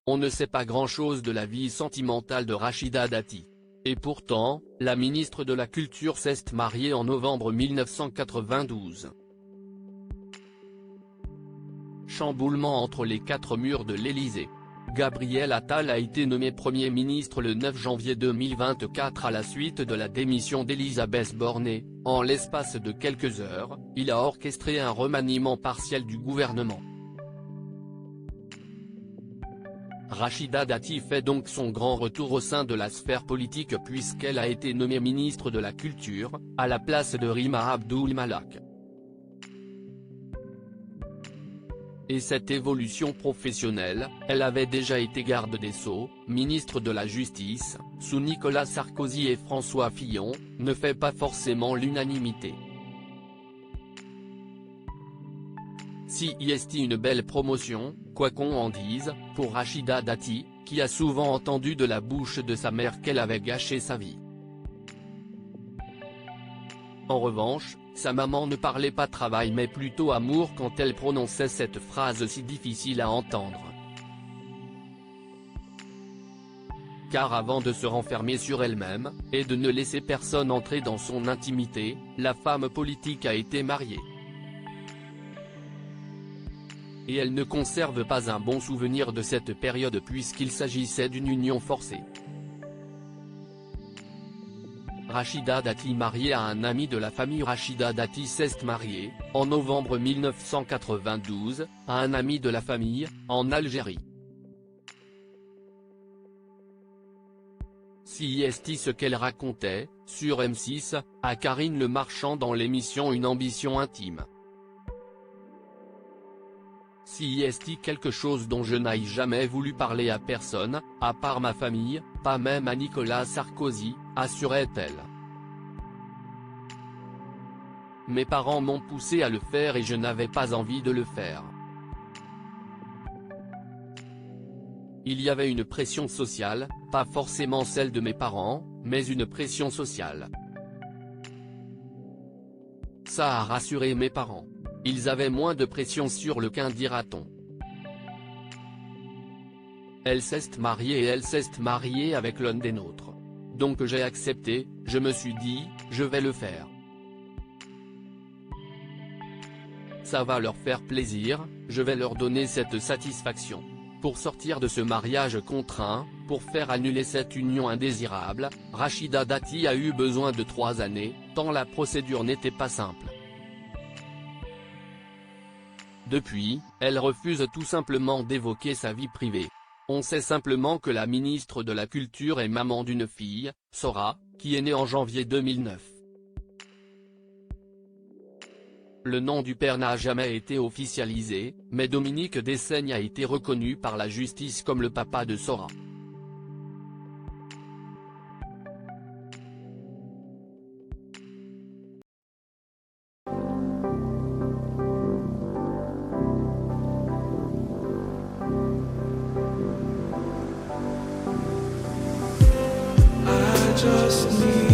On ne sait pas grand-chose de la vie sentimentale de Rachida Dati. Et pourtant, la ministre de la Culture s'est mariée en novembre 1992. Chamboulement entre les quatre murs de l'Élysée. Gabriel Attal a été nommé Premier ministre le 9 janvier 2024 à la suite de la démission d'Elisabeth Borne. En l'espace de quelques heures, il a orchestré un remaniement partiel du gouvernement. Rachida Dati fait donc son grand retour au sein de la sphère politique puisqu'elle a été nommée ministre de la Culture, à la place de Rima Abdul Malak. Et cette évolution professionnelle, elle avait déjà été garde des Sceaux, ministre de la Justice, sous Nicolas Sarkozy et François Fillon, ne fait pas forcément l'unanimité. Si est une belle promotion, quoi qu'on en dise, pour Rachida Dati, qui a souvent entendu de la bouche de sa mère qu'elle avait gâché sa vie. En revanche, sa maman ne parlait pas travail mais plutôt amour quand elle prononçait cette phrase si difficile à entendre. Car avant de se renfermer sur elle-même, et de ne laisser personne entrer dans son intimité, la femme politique a été mariée. Et elle ne conserve pas un bon souvenir de cette période puisqu'il s'agissait d'une union forcée. Rachida Dati mariée à un ami de la famille. Rachida Dati s'est mariée, en novembre 1992, à un ami de la famille, en Algérie. Si est ce qu'elle racontait, sur M6, à Karine Le Marchand dans l'émission Une ambition intime. Si est quelque chose dont je n'aille jamais voulu parler à personne, à part ma famille, pas même à Nicolas Sarkozy, assurait-elle. Mes parents m'ont poussé à le faire et je n'avais pas envie de le faire. Il y avait une pression sociale, pas forcément celle de mes parents, mais une pression sociale. Ça a rassuré mes parents. Ils avaient moins de pression sur le qu'un dira-t-on. Elle s'est mariée et elle s'est mariée avec l'un des nôtres. Donc j'ai accepté, je me suis dit, je vais le faire. Ça va leur faire plaisir, je vais leur donner cette satisfaction. Pour sortir de ce mariage contraint, pour faire annuler cette union indésirable, Rachida Dati a eu besoin de 3 années, tant la procédure n'était pas simple. Depuis, elle refuse tout simplement d'évoquer sa vie privée. On sait simplement que la ministre de la Culture est maman d'une fille, Sora, qui est née en janvier 2009. Le nom du père n'a jamais été officialisé, mais Dominique Dessaigne a été reconnu par la justice comme le papa de Sora. Just need